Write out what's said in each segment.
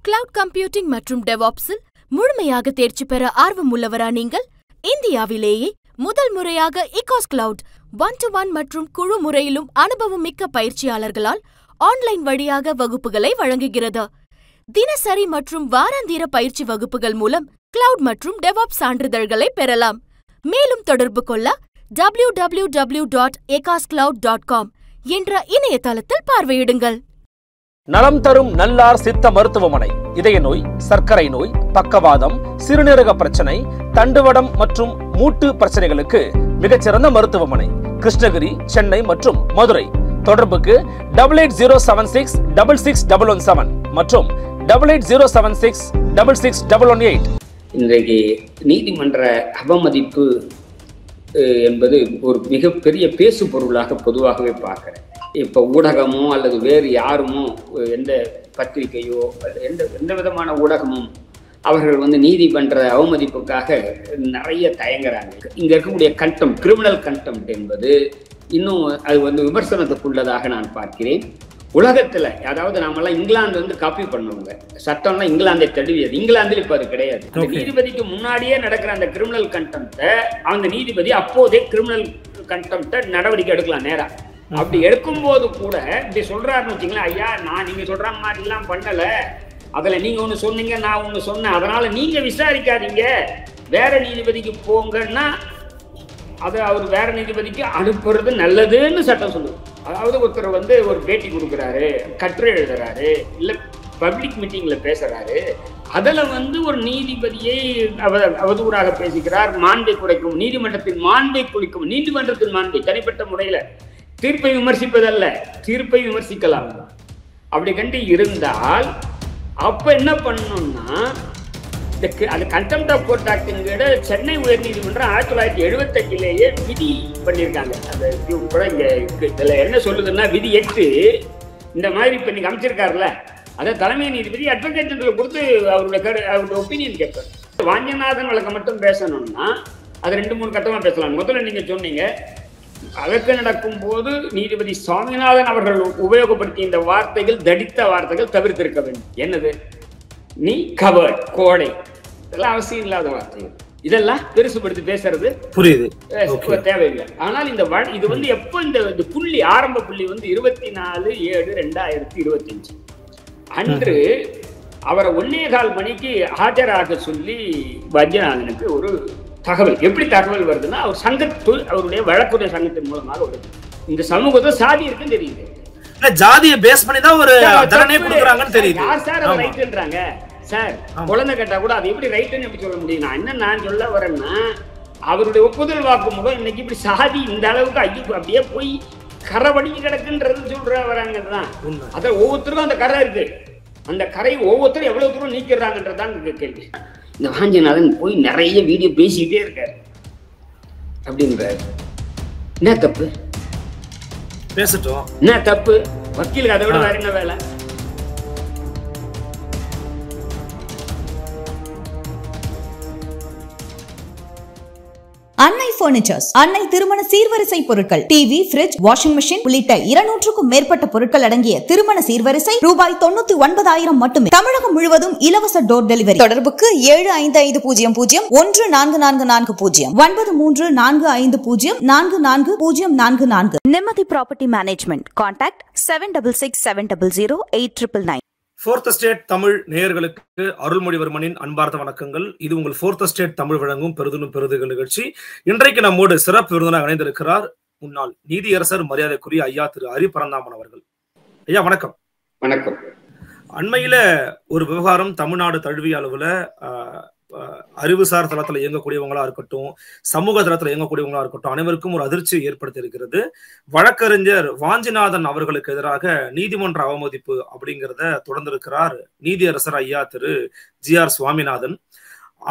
Cloud computing மற்றும் டெவாப்ஸில் முழுமையாக தேர்ச்சி பெற ஆர்வம் உள்ளவரா நீங்கள்? இந்தியாவிலேயே முதல் முறையாக இகாஸ் கிளவுட் 1-to-1 மற்றும் குழு முறையிலும் அனுபவம் மிக்க பயிற்சியாளர்களால் ஆன்லைன் வழியாக வகுப்புகளை வழங்குகிறது. தினசரி மற்றும் வாராந்திர பயிற்சி வகுப்புகள் மூலம் கிளவுட் மற்றும் டெவாப்ஸ் சான்றிதழ்களை பெறலாம். மேலும் தொடர்பு கொள்ள www.ecoscloud.com என்ற இணையதளத்தில் பார்வையிடுங்கள். நலம் தரும் நல்லார் சித்த மருத்துவமனை இதய நோய், சர்க்கரை நோய், பக்கவாதம், சிறுநீரக பிரச்சனை, தண்டுவடம் மற்றும் மூட்டு பிரச்சனைகளுக்கு மிகச்சிறந்த மருத்துவமனை. கிருஷ்ணகிரி, சென்னை மற்றும் மதுரை. தொடர்புக்கு 8807666117 மற்றும் 8807666118. இன்றைக்கு நீதிமன்ற அவமதிப்பு என்பது ஒரு மிகப்பெரிய பேசு பொருளாக பொதுவாகவே பார்க்கிறேன். இப்போ ஊடகமோ அல்லது வேறு யாருமோ, எந்த பத்திரிகையோ எந்த விதமான ஊடகமும் அவர்கள் நீதிமன்ற அவமதிப்புக்காக நிறைய தயங்குறாங்க. இங்கே இருக்கக்கூடிய கண்டெம்ட், கிரிமினல் கண்டெம்ட் என்பது இன்னும் அது விமர்சனத்துக்குள்ளதாக நான் பார்க்கிறேன். உலகத்தில், அதாவது நாமெல்லாம் இங்கிலாந்து காப்பி பண்ணுவாங்க, சட்டம்லாம் இங்கிலாந்தை தழுவியது. இங்கிலாந்தில் இப்போ அது கிடையாது. அந்த நீதிபதிக்கு முன்னாடியே நடக்கிற அந்த கிரிமினல் கண்டெம்ட்டை அந்த நீதிபதி அப்போதே கிரிமினல் கண்டெம்ட்டை நடவடிக்கை எடுக்கலாம் நேரா. அப்படி எடுக்கும்போது கூட இப்படி சொல்றாருன்னு வச்சுங்களேன், ஐயா நான் நீங்க சொல்ற மாதிரிலாம் பண்ணல, அதில் நீங்க ஒன்று சொன்னீங்க, நான் ஒன்று சொன்னேன், அதனால நீங்க விசாரிக்காதீங்க, வேற நீதிபதிக்கு போங்கன்னா அதை அவர் வேற நீதிபதிக்கு அனுப்புறது நல்லதுன்னு சட்டம் சொல்லுது. அதாவது ஒருத்தர் ஒரு பேட்டி கொடுக்குறாரு, கட்டுரை எழுதுறாரு, இல்லை பப்ளிக் மீட்டிங்ல பேசுறாரு, அதில் ஒரு நீதிபதியை அவதூறாக பேசிக்கிறார், மாண்பை குறைக்கும், நீதிமன்றத்தின் மாண்பை குறைக்கும், நீதிமன்றத்தின் மாண்பை தனிப்பட்ட முறையில் தீர்ப்பை விமர்சிப்பதல்ல, தீர்ப்பை விமர்சிக்கலாம். அப்படி கண்டு இருந்தால் அப்ப என்ன பண்ணணும்னா, அது கண்டெம்ட் ஆஃப் கோர்ட் ஆக்டின் சென்னை உயர்நீதிமன்றம் 1975 விதி பண்ணியிருக்காங்க. அந்த கூட இங்க இதுல என்ன சொல்லுதுன்னா, விதி 8 இந்த மாதிரி இப்ப நீங்க அமைச்சிருக்காருல, அதை தலைமை நீதிபதி அட்வொகேட் ஜெனரல் கொடுத்து அவருடைய ஒப்பீனியன் கேட்பார். வாஞ்சநாதன் வழக்கை மட்டும் பேசணும்னா அது 2-3 கட்டமா பேசலாம். முதல்ல நீங்க சொன்னீங்க, வழக்கு நடக்கும் போது நீதிபதி சுவாமிநாதன் அவர்கள் உபயோகப்படுத்திய இந்த வார்த்தைகள் தடித்த வார்த்தைகள் தவிர்த்திருக்க வேண்டும். என்னது? நீ கவர்ட், கோடை, இதெல்லாம் அவசியம் இல்லாத வார்த்தைகள். இதெல்லாம் பெருசுபடுத்தி பேசுறது புரியுது, தேவையில்லை. ஆனால் இந்த இது எப்போ இந்த புள்ளி, ஆரம்ப புள்ளி 24/7/2025 அன்று அவரை 1.25 மணிக்கு ஆஜராக சொல்லி வஞ்சநாதனுக்கு ஒரு தகவல். எப்படி தகவல் வருதுன்னா, அவர் சங்கத்தில், அவருடைய வழக்குடைய சங்கத்தின் மூலமாக வருது. இந்த சமூகத்தில் சாதி இருக்குன்னு தெரியுது, ஜாதியை பேஸ் பண்ணி தான் ஒரு தண்டனை கொடுக்கறாங்கன்னு தெரியுது. யார் சார் அது ரைட்ன்றாங்க? சார் குழந்தை கேட்டா கூட அது எப்படி ரைட்னு எப்படி சொல்ல முடியும்? நான் என்ன நான் சொல்ல வரேன்னா, அவருடைய ஒப்புதல் வாக்கு மூலம் இன்னைக்கு இப்படி சாதி இந்த அளவுக்கு அப்படியே போய் கரை வடிஞ்சு கிடக்குன்றது சொல்ற வராங்கதான். அத ஒவ்வொருத்தருக்கும் அந்த கரை இருக்கு, அந்த கரை ஒவ்வொருத்தரும் எவ்வளவு தூரம் நீக்கிறாங்கன்றதான் கேள்வி. இந்த வாஞ்சநாதன் போய் நிறைய வீடியோ பேசிக்கிட்டே இருக்காரு அப்படின்றாரு. என்ன தப்பு? பேசட்டும், என்ன தப்பு? வக்கீலுக்கு அதை விட வேற என்ன வேலை? அன்னை பர்னிச்சர்ஸ், அன்னை திருமண சீர்வரிசை பொருட்கள், டிவி, ஃபிரிட்ஜ், வாஷிங் மெஷின் உள்ளிட்ட 200க்கும் மேற்பட்ட பொருட்கள் அடங்கிய திருமண சீர்வரிசை ரூபாய் 99,000 மட்டுமே. தமிழகம் முழுவதும் இலவச டோர் டெலிவரி. தொடர்புக்கு 7550044440 9345044044. நிம்மதி property management. Contact 7667008999. Fourth state Tamil நேயர்களுக்கு அருள்மொழிவர்மனின் அன்பார்ந்த வணக்கங்கள். இது உங்கள் ஃபோர்த் ஸ்டேட் தமிழ் வழங்கும் பெருதும் பெருதுகள் நிகழ்ச்சி. இன்றைக்கு நம்மோடு சிறப்பு விருந்தினராக இணைந்திருக்கிறார் முன்னாள் நீதியரசர் மரியாதைக்குரிய ஐயா திரு ஹரி பரந்தாமன் அவர்கள். ஐயா வணக்கம். வணக்கம். அண்மையில ஒரு விவகாரம் தமிழ்நாடு தழுவிய அளவுல அறிவுசார் தளத்துல இயங்கக்கூடியவங்களா இருக்கட்டும், சமூக தளத்துல இயங்கக்கூடியவங்களா இருக்கட்டும், அனைவருக்கும் ஒரு அதிர்ச்சியை ஏற்படுத்தி இருக்கிறது. வழக்கறிஞர் வாஞ்சிநாதன் அவர்களுக்கு எதிராக நீதிமன்ற அவமதிப்பு அப்படிங்கிறத தொடர்ந்திருக்கிறார் நீதியரசர் ஐயா திரு ஜி.ஆர். சுவாமிநாதன்.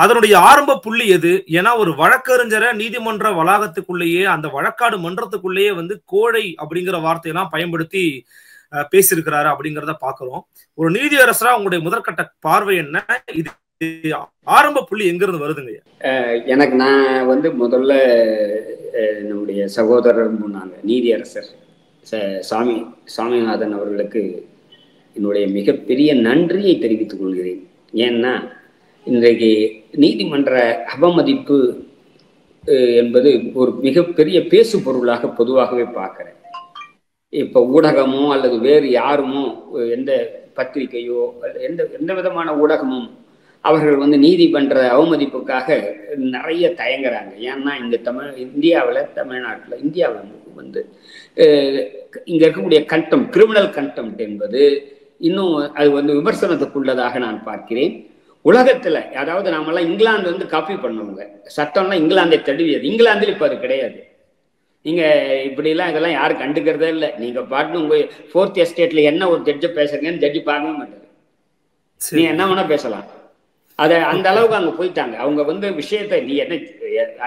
அதனுடைய ஆரம்ப புள்ளி எது? ஏன்னா ஒரு வழக்கறிஞரை நீதிமன்ற வளாகத்துக்குள்ளேயே, அந்த வழக்காடு மன்றத்துக்குள்ளேயே கோழை அப்படிங்கிற வார்த்தையெல்லாம் பயன்படுத்தி பேசியிருக்கிறாரு அப்படிங்கிறத பாக்குறோம். ஒரு நீதியரசரா உங்களுடைய முதற்கட்ட பார்வை என்ன? இது ஆரம்ப புள்ளி எங்க இருந்து வருதுங்க? எனக்கு நான் முதல்ல நம்முடைய சகோதரர் முன்னாங்க நீதியரசர் சாமிநாதன் அவர்களுக்கு என்னுடைய மிகப்பெரிய நன்றியை தெரிவித்துக் கொள்கிறேன். ஏன்னா இன்றைக்கு நீதிமன்ற அவமதிப்பு என்பது ஒரு மிகப்பெரிய பேசு பொருளாக பொதுவாகவே பார்க்கிறேன். இப்ப ஊடகமோ அல்லது வேறு யாருமோ, எந்த பத்திரிகையோ எந்த விதமான ஊடகமும் அவர்கள் நீதிமன்ற அவமதிப்புக்காக நிறைய தயங்குறாங்க. ஏன்னா இங்க தமிழ்நாட்டில் இந்தியாவில் இங்க இருக்கக்கூடிய கண்டெம்ட், கிரிமினல் கண்டெம்ட் என்பது இன்னும் அது விமர்சனத்துக்குள்ளதாக நான் பார்க்கிறேன். உலகத்துல அதாவது நாமெல்லாம் இங்கிலாந்து காப்பி பண்ணுவாங்க, சட்டம்லாம் இங்கிலாந்தை தழுவியது. இங்கிலாந்துல இப்ப அது கிடையாது. நீங்க இப்படி எல்லாம் இதெல்லாம் யாரும் கண்டுக்கிறதே இல்லை. நீங்க பாட்டு உங்க 4th எஸ்டேட்ல என்ன ஒரு ஜட்ஜை பேசுறீங்கன்னு ஜட்ஜி பார்க்கவே மாட்டாரு. நீ என்ன வேணா பேசலாம். அந்த அளவுக்கு அங்க போயிட்டாங்க. அவங்க விஷயத்த நீ என்ன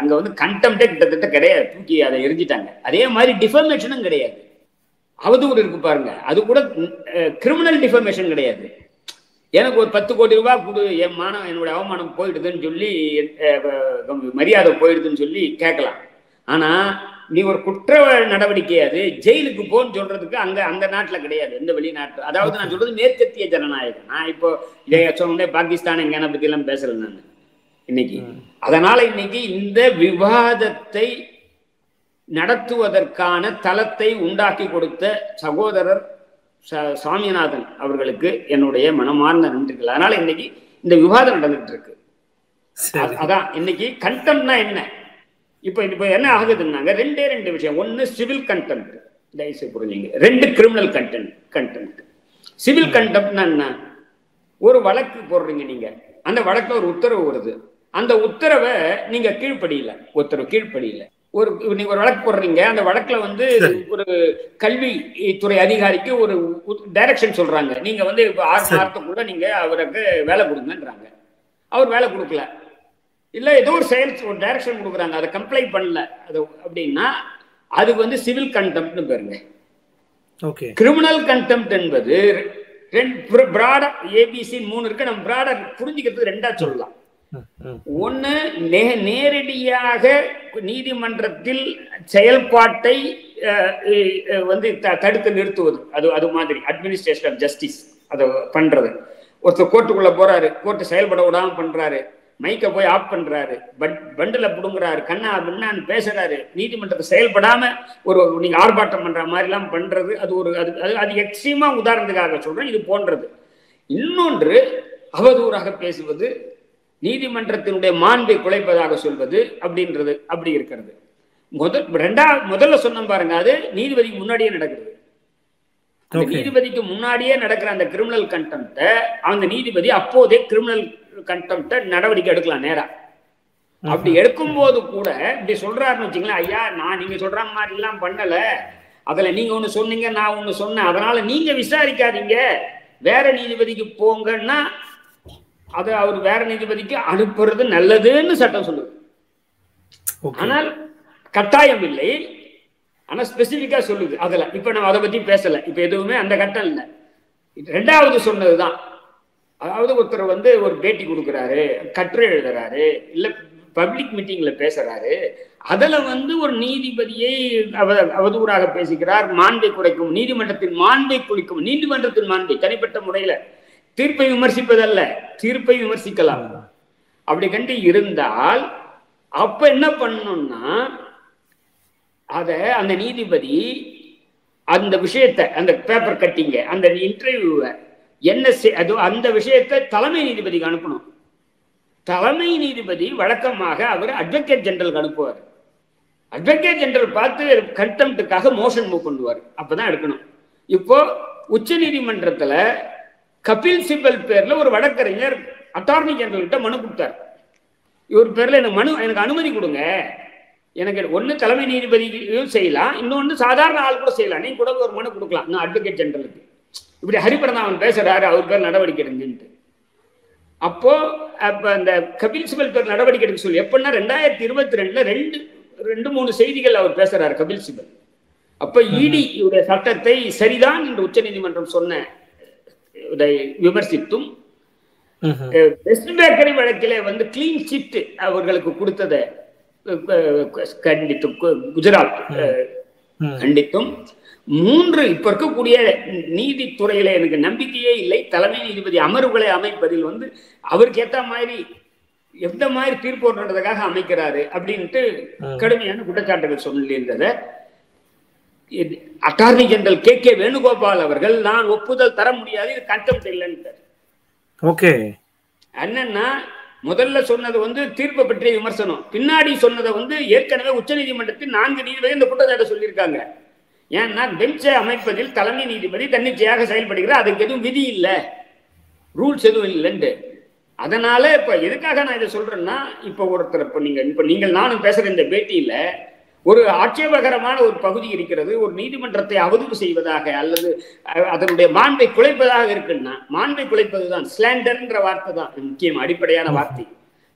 அங்க கண்டெம்டே கிட்டத்தட்ட கிடையாது, தூக்கி அதை எரிஞ்சிட்டாங்க. அதே மாதிரி டிஃபர்மேஷனும் கிடையாது. அவதூறு இருக்கு பாருங்க, அது கூட கிரிமினல் டிஃபர்மேஷன் கிடையாது. எனக்கு ஒரு 10 கோடி ரூபாய் கொடு, என்னோட அவமானம் போயிடுதுன்னு சொல்லி, மரியாதை போயிடுதுன்னு சொல்லி கேட்கலாம். ஆனா நீ ஒரு குற்ற நடவடிக்கை, அது ஜெயிலுக்கு போன்னு சொல்றதுக்கு அந்த நாட்டுல கிடையாது, எந்த வெளிநாட்டு. அதாவது நான் சொல்றது மேற்கத்திய ஜனநாயகம். நான் இப்போ இதை சொன்னே பாகிஸ்தான் எங்கன பத்தி எல்லாம் பேசல நான் இன்னைக்கு. அதனால இன்னைக்கு இந்த விவாதத்தை நடத்துவதற்கான தளத்தை உண்டாக்கி கொடுத்த சகோதரர் சாமிநாதன் அவர்களுக்கு என்னுடைய மனமார்ந்த நன்றிகள். அதனால இன்னைக்கு இந்த விவாதம் நடந்துட்டு இருக்கு. அதான் இன்னைக்கு கண்டெம்ட்னா என்ன, இப்ப என்ன ஆகுதுன்னாங்க, ரெண்டு விஷயம். ஒன்னு சிவில் கண்டெம்ட், தயவுசெய்து புரிஞ்சுங்க. 2 கிரிமினல் கண்டெம்ட். சிவில் கண்டெம்ட்னா என்ன, ஒரு வழக்கு போடுறீங்க நீங்க, அந்த வழக்குல ஒரு உத்தரவு வருது, அந்த உத்தரவை நீங்க கீழ்ப்படியில, நீங்க ஒரு வழக்கு போடுறீங்க, அந்த வழக்குல ஒரு கல்வித்துறை அதிகாரிக்கு ஒரு டைரக்ஷன் சொல்றாங்க, நீங்க 6 மாதத்துக்குள்ள நீங்க அவருக்கு வேலை கொடுங்கன்றாங்க. அவர் வேலை கொடுக்கல, இல்ல ஏதோ ஒரு ஒரு டைரக்ஷன் கொடுக்குறாங்க, அதை கம்ப்ளை பண்ணல, அது அப்படின்னா அது சிவில் கண்டெம்ட்னு பேருங்க. கிரிமினல் கண்டெம்ட் என்பது பிராடா ABC 3 இருக்கு. நம்ம பிராடா புரிஞ்சுக்கிறது 2ஆ சொல்லலாம். ஒண்ணு, நேரடியாக நீதிமன்றத்தில் செயல்பாட்டை தடுத்து நிறுத்துவது, அது மாதிரி அட்மினிஸ்ட்ரேஷன் ஆஃப் ஜஸ்டிஸ் அதை பண்றது. ஒருத்தர் கோர்ட்டுக்குள்ள போறாரு, கோர்ட்டு செயல்பட விடாம பண்றாரு, மைக்க போய் ஆஃப் பண்றாரு, பண்டில புடுங்குறாரு, கண்ணா பின்னான்னு பேசுறாரு, நீதிமன்றத்தை செயல்படாம நீங்க ஆர்ப்பாட்டம் பண்ற மாதிரி எல்லாம் பண்றது, அது எக்ஸ்ட்ரீமா உதாரணத்துக்காக சொல்றேன், இது போன்றது. இன்னொன்று, அவதூறாக பேசுவது, நீதிமன்றத்தினுடைய மாண்பை குலைப்பதாக சொல்வது அப்படின்றது அப்படி இருக்கிறது. முதல்ல சொன்ன பாருங்க, அது நீதிபதிக்கு முன்னாடியே நடக்கிறது. நீதிபதிக்கு முன்னாடியே நடக்கிற அந்த கிரிமினல் கண்டெம்ட்ட அந்த நீதிபதி அப்போதே கிரிமினல் கண்டெம்ட்ட நடவடிக்கை எடுக்கலாம் நேரா. அப்படி எடுக்கும் போது கூட இப்படி சொல்றாருன்னு வச்சுங்களேன், ஐயா நான் நீங்க சொல்ற மாதிரி எல்லாம் பண்ணல, அதுல நீங்க ஒண்ணு சொன்னீங்க, நான் ஒண்ணு சொன்னேன், அதனால நீங்க விசாரிக்காதீங்க, வேற நீதிபதிக்கு போங்கன்னா அதை அவர் வேற நீதிபதிக்கு அனுப்புறது நல்லதுன்னு சட்டம் சொல்லுது. ஆனால் கட்டாயம் இல்லை, ஆனா ஸ்பெசிபிக்கா சொல்லுது. அதுல இப்ப நம்ம அதை பத்தி பேசல, இப்ப எதுவுமே அந்த கட்டம் இல்லை. 2வது சொன்னதுதான், அதாவது ஒருத்தர் ஒரு பேட்டி கொடுக்குறாரு, கட்டுரை எழுதுறாரு, இல்ல பப்ளிக் மீட்டிங்ல பேசுறாரு, அதுல ஒரு நீதிபதியை அவதூறாக பேசுகிறார், மாண்பை குறைக்கும், நீதிமன்றத்தின் மாண்பை குறைக்கும், நீதிமன்றத்தின் மாண்பை தனிப்பட்ட முறையில தீர்ப்பை விமர்சிப்பதல்ல, தீர்ப்பை விமர்சிக்கலாம். அப்படி கண்டு இருந்தால் அப்ப என்ன பண்ணணும்னா, அந்த நீதிபதி அந்த விஷயத்தை, அந்த பேப்பர் கட்டிங்க, அந்த இன்டர்வியூவை என்ன அந்த விஷயத்தை தலைமை நீதிபதிக்கு அனுப்பணும். தலைமை நீதிபதி வழக்கமாக அவர் அட்வொகேட் ஜெனரலுக்கு அனுப்புவார். அட்வொகேட் ஜெனரல் பார்த்து கண்டெம்ட்டுக்காக மோஷன் மூவ் பண்ணுவார், அப்பதான் எடுக்கணும். இப்போ உச்ச நீதிமன்றத்துல கபில் சிபல் பேர்ல ஒரு வழக்கறிஞர் அட்டார்னி ஜெனரல் கிட்ட மனு கொடுத்தார். இவர் பேர்ல எனக்கு அனுமதி கொடுங்க, எனக்கு ஒன்னு தலைமை நீதிபதியும் செய்யலாம், இன்னொன்னு சாதாரண ஆள் கூட செய்யலாம், நீங்க கூட ஒரு மனு கொடுக்கலாம் நான் அட்வொகேட் ஜெனரலுக்கு, இப்படி ஹரிபிரதாமன் பேசுறாரு, அவர் பேர் நடவடிக்கை எடுங்கன்ட்டு. அப்போ அந்த கபில் சிபல் பேர் நடவடிக்கை எடுக்க சொல்லி எப்படின்னா 2022 2-3 செய்திகள் அவர் பேசுறாரு கபில் சிபல். அப்ப இடி சட்டத்தை சரிதான் என்று உச்ச நீதிமன்றம் சொன்ன விமர்சித்தும், வெஸ்ட் பேக்கரி வழக்கிலே கிளீன் சிட் அவர்களுக்கு கொடுத்ததை கண்டித்தும், குஜராத் கண்டித்தும், இப்ப இருக்கக்கூடிய நீதித்துறையில எனக்கு நம்பிக்கையே இல்லை. தலைமை நீதிபதி அமர்வுகளை அமைப்பதில் அவருக்கு ஏத்த மாதிரி எந்த மாதிரி தீர்ப்பு போடுறதுக்காக அமைக்கிறாரு அப்படின்ட்டு கடுமையான குற்றச்சாட்டுகள் சொல்லியிருந்தத அட்டார்னி ஜெனரல் கே வேணுகோபால் அவர்கள் நான் ஒப்புதல் தர முடியாது, இது கண்டெம்ட் இல்லைன்னு. ஓகே, என்னன்னா முதல்ல சொன்னது தீர்ப்பை பற்றிய விமர்சனம், பின்னாடி சொன்னதை ஏற்கனவே உச்ச நீதிமன்றத்தில் 4 நீதிபதி இந்த குற்றச்சாட்டை சொல்லியிருக்காங்க. ஏன்னா பெஞ்சை அமைப்பதில் தலைமை நீதிபதி தன்னிச்சையாக செயல்படுகிறார், அதுக்கு எதுவும் விதி இல்லை, ரூல்ஸ் எதுவும் இல்லைன்னு. அதனால இப்ப எதுக்காக நான் இதை சொல்றேன்னா, இப்ப ஒருத்தர் இப்ப நீங்கள் நானும் பேசுற இந்த பேட்டியில ஒரு ஆட்சேபகரமான ஒரு பகுதி இருக்கிறது. ஒரு நீதிமன்றத்தை அவதூறு செய்வதாக அல்லது அதனுடைய மாண்பை குலைப்பதாக இருக்குன்னா, மாண்பை குலைப்பதுதான் ஸ்லாண்டர்ன்ற வார்த்தை தான் முக்கியம், அடிப்படையான வார்த்தை.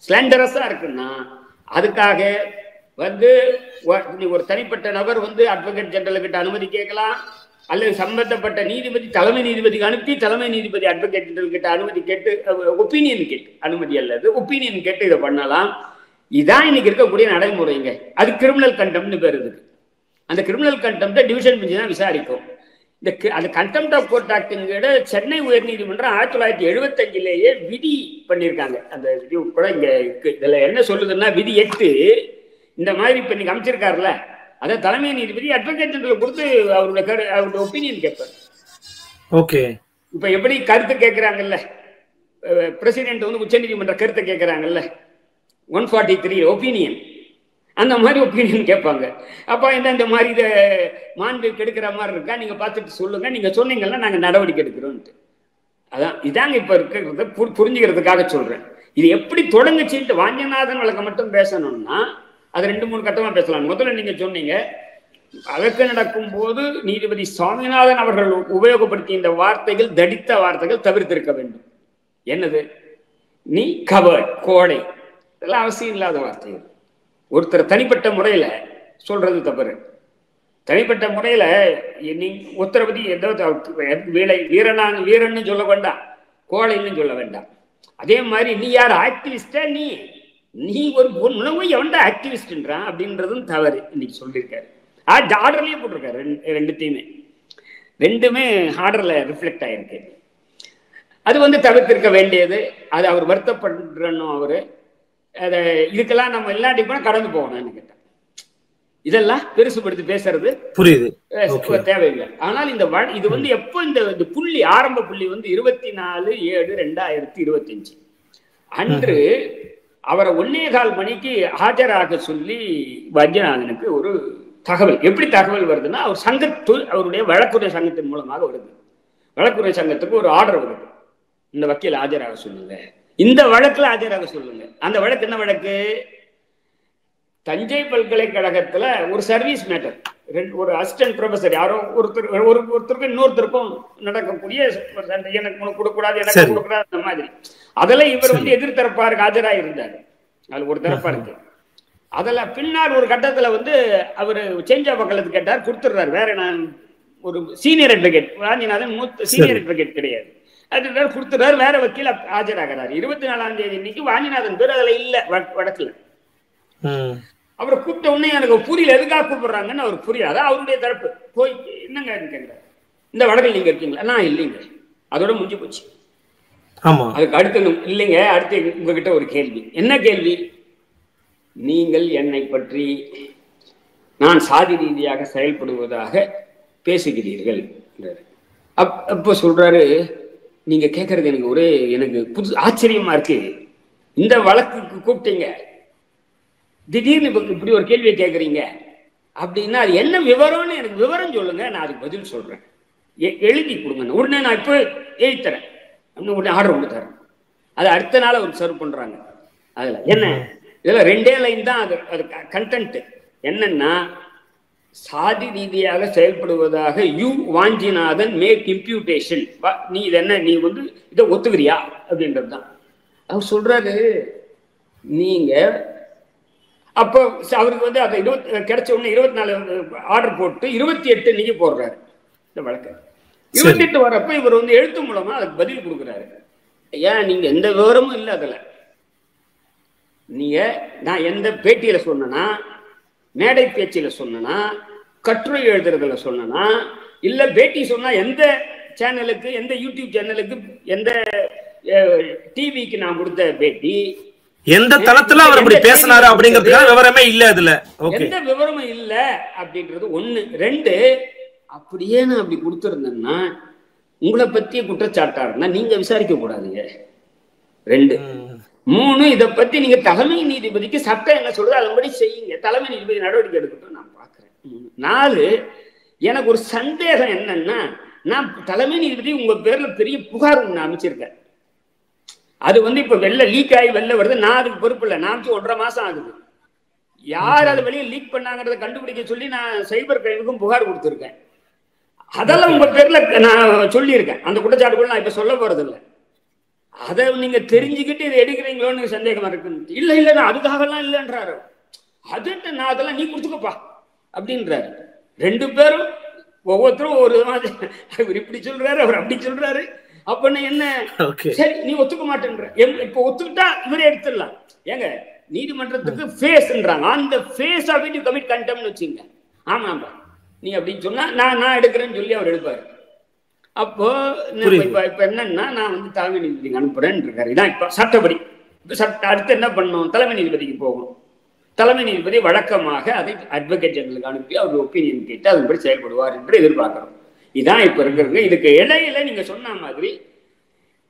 ஸ்லாண்டரஸா இருக்குன்னா அதுக்காக ஒரு தனிப்பட்ட நபர் அட்வொகேட் ஜெனரல் கிட்ட அனுமதி கேட்கலாம், அல்லது சம்பந்தப்பட்ட நீதிபதி தலைமை நீதிபதிக்கு அனுப்பி தலைமை நீதிபதி அட்வொகேட் ஜெனரல் கிட்ட அனுமதி கேட்டு ஒப்பீனியன் கேட்டு, அனுமதி அல்லது ஒப்பீனியன் கேட்டு இதை பண்ணலாம். இதான் இன்னைக்கு இருக்கக்கூடிய நடைமுறைங்க. அது கிரிமினல் கண்டெம்ட்னு பேர். இருக்கு அந்த கிரிமினல் கண்டெம்ட்டை டிவிஷன் பெஞ்ச் தான் விசாரிக்கும். அந்த கண்டெம்ட் ஆஃப் கோர்ட் ஆக்டுங்கிற சென்னை உயர்நீதிமன்றம் 1975லேயே விதி பண்ணியிருக்காங்க. அந்த விதி கூட இங்க இருக்கு. இதுல என்ன சொல்லுதுன்னா, விதி 8 இந்த மாதிரி இப்ப நீங்க அமைச்சிருக்காருல, அதை தலைமை நீதிபதி அட்வொகேட் ஜெனரல் கொடுத்து அவருடைய ஒப்பீனியன் கேட்பார். ஓகே, இப்ப எப்படி கருத்து கேட்கிறாங்கல்ல, பிரசிடென்ட் உச்ச நீதிமன்ற கருத்தை கேட்கிறாங்கல்ல, 143 ஒப்பீனியன், அந்த மாதிரி ஒப்பீனியன் கேட்பாங்க. அப்ப இந்த மாதிரி இதை மாண்பு கெடுக்கிற மாதிரி இருக்கா, நீங்க பார்த்துட்டு சொல்லுங்க, நீங்க சொன்னீங்கன்னா நாங்க நடவடிக்கை எடுக்கிறோம்ட்டு. அதான் இதாங்க இப்ப இருக்கிறத புரிஞ்சுக்கிறதுக்காக சொல்றேன். இது எப்படி தொடங்குச்சுட்டு வாஞ்சநாதன் வழக்கம் மட்டும் பேசணும்னா அது 2-3 கட்டமா பேசலாம். முதல்ல நீங்க சொன்னீங்க, வழக்கு நடக்கும் போது நீதிபதி சுவாமிநாதன் அவர்கள் உபயோகப்படுத்திய இந்த வார்த்தைகள் தடித்த வார்த்தைகள் தவிர்த்திருக்க வேண்டும். என்னது? நீ கவர்ட், கோடை, இதெல்லாம் அவசியம் இல்லாத வார்த்தைகள். ஒருத்தர் தனிப்பட்ட முறையில சொல்றது தவறு. தனிப்பட்ட முறையில நீ ஒருத்தரை பத்தி வீரன்னு சொல்ல வேண்டாம், கோடைன்னு சொல்ல வேண்டாம். அதே மாதிரி நீ யார் ஆக்டிவிஸ்டா, நீ ஒரு உணவு எவன்டா ஆக்டிவிஸ்ட்ன்றான் அப்படின்றதும் தவறு. இன்னைக்கு சொல்லியிருக்காரு, ஆர்டர்லயே போட்டிருக்காரு. ரெண்டுமே ஆர்டர்ல ரிஃப்ளெக்ட் ஆயிருக்கு. அது தவிர்த்திருக்க வேண்டியது. அது அவர் வருத்தப்படுறணும். அவரு அதை இதுக்கெல்லாம் நம்ம இல்லாட்டி கூட கடந்து போகணும்னு கேட்டேன். இதெல்லாம் பெருசுபடுத்தி பேசுறது புரியுது, தேவையில்லை. ஆனால் இது எப்போ இந்த புள்ளி ஆரம்ப புள்ளி 24/7/2025 அன்று அவரை 1:15 மணிக்கு ஆஜராக சொல்லி வஞ்சநாதனுக்கு ஒரு தகவல். எப்படி தகவல் வருதுன்னா, அவர் அவருடைய வழக்குரை சங்கத்தின் மூலமாக வருது. வழக்குரை சங்கத்துக்கு ஒரு ஆர்டர் வருது, இந்த வக்கீல் ஆஜராக சொல்லுங்க, இந்த வழக்குல ஆஜராக சொல்லுங்க. அந்த வழக்கு என்ன வழக்கு? தஞ்சை பல்கலைக்கழகத்துல ஒரு சர்வீஸ் மேட்டர், ஒரு அசிஸ்டன்ட் ப்ரொஃபசர் யாரோ ஒருத்தருக்கும் இன்னொருத்தருக்கும் நடக்கக்கூடிய எனக்கு கொடுக்கூடாது, எனக்கு கொடுக்கூடாது, அந்த மாதிரி. அதுல இவர் எதிர்த்தரப்பாருக்கு ஆஜராக இருந்தார். அது ஒரு தரப்பா இருக்கு. அதுல பின்னால் ஒரு கட்டத்துல அவரு சேஞ்ச் ஆஃப் வக்கீலுக்கு கேட்டார், கொடுத்துடுறாரு. வேற நான் ஒரு சீனியர் அட்வொகேட், வாஞ்சிநாதன் மூத்த சீனியர் அட்வொகேட் கிடையாது, அது கொடுத்துறாரு. வேற வக்கீல் ஆஜராகிறார். 24ஆம் தேதி இன்னைக்கு வாஞ்சிநாதன் பேர் அதுல இல்ல வழக்குல. அவரை கூப்பிட்ட உடனே எனக்கு புரியல, எதுக்காக கூப்பிடுறாங்கன்னு அவருக்கு புரியாது. அவருடைய தரப்பு போய் என்னங்க கேட்கிறார், இந்த வழக்கில் நீங்க இருக்கீங்களா? நான் இல்லைங்க, அதோட முடிஞ்சு போச்சு. அதுக்கு அடுத்து இல்லைங்க, அடுத்து உங்ககிட்ட ஒரு கேள்வி. என்ன கேள்வி? நீங்கள் என்னை பற்றி நான் சாதி ரீதியாக செயல்படுவதாக பேசுகிறீர்கள். அப்போ சொல்றாரு, நீங்க கேட்கறது எனக்கு புது ஆச்சரியமா இருக்கு. இந்த வழக்குக்கு கூப்பிட்டீங்க, திடீர்னு இப்படி ஒரு கேள்வியை கேட்குறீங்க அப்படின்னா அது என்ன விவரம்னு எனக்கு விவரம் சொல்லுங்க, நான் அதுக்கு பதில் சொல்றேன், எழுதி கொடுங்க. உடனே நான் இப்போ எழுதித்தரேன், உடனே ஆர்டர் கொடுத்துறேன். அது அடுத்த நாள் அவர் சர்வ் பண்றாங்க. அதுல என்ன, இதெல்லாம் 2 லைன் தான். அது கண்டென்ட் என்னன்னா, சாதி ரீதியாக செயல்படுவதாக யூ வாஞ்சிநாதன் மேக் இம்ப்யூட்டேஷன். நீ இது என்ன, நீ இதை ஒத்துக்கிறியா அப்படின்றது தான் அவர் சொல்றாரு. நீங்க அப்போ அவருக்கு அதை கிடைச்ச உடனே 24 ஆர்டர் போட்டு 28 இன்னைக்கு போடுறாரு இந்த வழக்கு. 28 வரப்ப இவர் எழுத்து மூலமா அதுக்கு பதில் கொடுக்குறாரு. ஏன் நீங்க எந்த விவரமும் இல்லை அதுல. நீங்க நான் எந்த பேட்டியில சொன்னா, மேடை பேச்சில சொன்னா, கட்டுரை எழுதுறதுல சொன்னா, இல்ல பேட்டி சொன்னா எந்த சேனலுக்கு, எந்த யூடியூப் சேனலுக்கு, எந்த டிவிக்கு நான் கொடுத்த பேட்டி, எந்த தளத்துல அவர் அப்படி பேசினாரு அப்படிங்கிறதுக்கான விவரமே இல்ல, அதுல எந்த விவரமும் இல்ல அப்படின்றது ஒண்ணு. ரெண்டு, அப்படியே நான் அப்படி கொடுத்துருந்தேன்னா உங்களை பத்திய குற்றச்சாட்டா இருந்தா நீங்க விசாரிக்க கூடாதுங்க. ரெண்டு. மூணு, இதை பத்தி நீங்க தலைமை நீதிபதிக்கு சட்டம் என்ன சொல்றது அதன்படி செய்யுங்க, தலைமை நீதிபதி நடவடிக்கை எடுக்கட்டும் நான் பாக்குறேன். நாலு, எனக்கு ஒரு சந்தேகம் என்னன்னா, நான் தலைமை நீதிபதி உங்க பேர்ல பெரிய புகார் ஒண்ணு அமைச்சிருக்கேன். அது இப்ப லீக் ஆகி வெளில வருது. நான் அதுக்கு பொறுப்பு இல்லை. நான் 1.5 மாசம் ஆகுது. யார் அதை வெளியே லீக் பண்ணாங்கிறத கண்டுபிடிக்க சொல்லி நான் சைபர் கிரைமுக்கும் புகார் கொடுத்துருக்கேன். அதெல்லாம் உங்க பேர்ல நான் சொல்லியிருக்கேன். அந்த குற்றச்சாட்டுகள் நான் இப்ப சொல்ல போறது இல்லை. அதை நீங்க தெரிஞ்சுக்கிட்டு இதை எடுக்கிறீங்களோன்னு சந்தேகமா இருக்கு. இல்ல இல்ல, நான் அதுக்காகலாம் இல்லைன்றாரு. அது நான் அதெல்லாம் நீ கொடுத்துக்கப்பா அப்படின்றாரு. ரெண்டு பேரும் ஒவ்வொருத்தரும் ஒரு இவர் இப்படி சொல்றாரு, அவர் அப்படி சொல்றாரு. அப்ப என்ன, சரி நீ ஒத்துக்க மாட்டேன்ற, இப்ப ஒத்துக்கிட்டா இவரே எடுத்துடலாம். ஏங்க நீதிமன்றத்துக்கு ஃபேஸ்ன்றாங்க, அந்த face of it you commit கண்டெம்ப்ட்னு வச்சுங்க. ஆமாம்பா நீ அப்படின்னு சொன்னா நான் எடுக்கிறேன்னு சொல்லி அவர் எடுப்பாரு. அப்போ இப்ப என்னன்னா, நான் தலைமை நீதிபதிக்கு அனுப்புறேன்னு இருக்காரு. இதான் இப்ப சட்டப்படி. அடுத்து என்ன பண்ணணும், தலைமை நீதிபதிக்கு போகணும். தலைமை நீதிபதி வழக்கமாக அதை அட்வொகேட் ஜெனரலுக்கு அனுப்பி அவர் ஒப்பீனியன் கேட்டு அதன்படி செயல்படுவார் என்று எதிர்பார்க்கிறோம். இதான் இப்ப இருக்கிறது. இதுக்கு இடையில நீங்க சொன்ன மாதிரி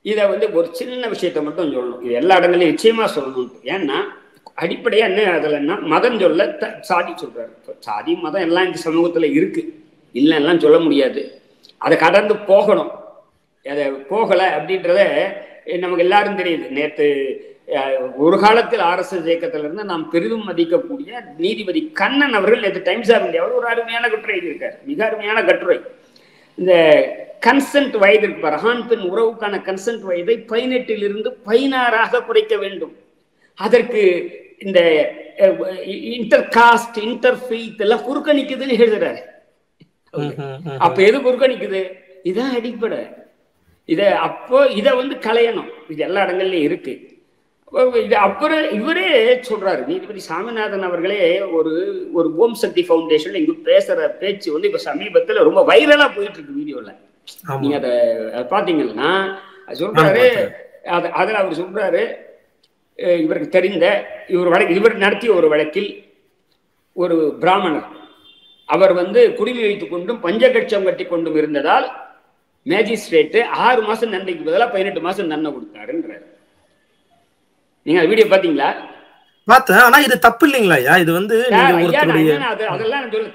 இதை ஒரு சின்ன விஷயத்த மட்டும் சொல்லணும். இது எல்லா இடங்களையும் நிச்சயமா சொல்லணும். ஏன்னா அடிப்படையா என்ன அதுலன்னா, மதம் சொல்ல சாதி சொல்றாரு. சாதி மதம் எல்லாம் இந்த சமூகத்துல இருக்கு, இல்லைன்னா சொல்ல முடியாது. அதை கடந்து போகணும். அதை போகல அப்படின்றத நமக்கு எல்லாரும் தெரியுது. நேற்று ஒரு காலத்தில் RSS இயக்கத்திலிருந்து நாம் பெரிதும் மதிக்கக்கூடிய நீதிபதி கண்ணன் அவர்கள் நேற்று டைம்ஸ் ஆஃப் இந்தியாவில் ஒரு அருமையான கட்டுரை எழுதியிருக்காரு. மிக அருமையான கட்டுரை. இந்த கன்சென்ட் வயது இருக்கு பாரு, ஆண் பெண் உறவுக்கான கன்சென்ட் வயதை 18 16 குறைக்க வேண்டும். அதற்கு இந்த இன்டர் காஸ்ட், இன்டர் ஃபெய்த் எல்லாம் குறுக்கணிக்குதுன்னு எழுதுறாரு. அப்ப எது குறுக்கணிக்குது? இதான் அடிப்படை. இதை களையணும். இது எல்லா இடங்கள்லயும் இருக்கு. இது அப்புறம் இவரே சொல்றாரு, நீதிபதி சாமிநாதன் அவர்களே ஒரு ஓம் சக்தி ஃபவுண்டேஷன்ல இங்க பேசுற பேச்சு இப்ப சமீபத்துல ரொம்ப வைரலா போயிட்டு இருக்கு வீடியோல. நீங்க அதை பாத்தீங்கன்னா சொல்றாரு, அதுல அவர் சொல்றாரு, இவருக்கு தெரிந்த இவர் நடத்திய ஒரு வழக்கில் ஒரு பிராமணர் அவர் குடிமை வைத்துக் கொண்டும் பஞ்சகட்சம் கட்டி கொண்டும் இருந்ததால் மேஜிஸ்ட்ரேட் 6 மாசம் தண்டனைக்கு பதிலாக 18 மாசம் தண்டனை கொடுத்தாருன்றாரு. நீங்க வீடியோ பாத்தீங்களா? பார்த்தேன். ஆனா இது தப்பு இல்லைங்களா? இது அதெல்லாம் சொல்ல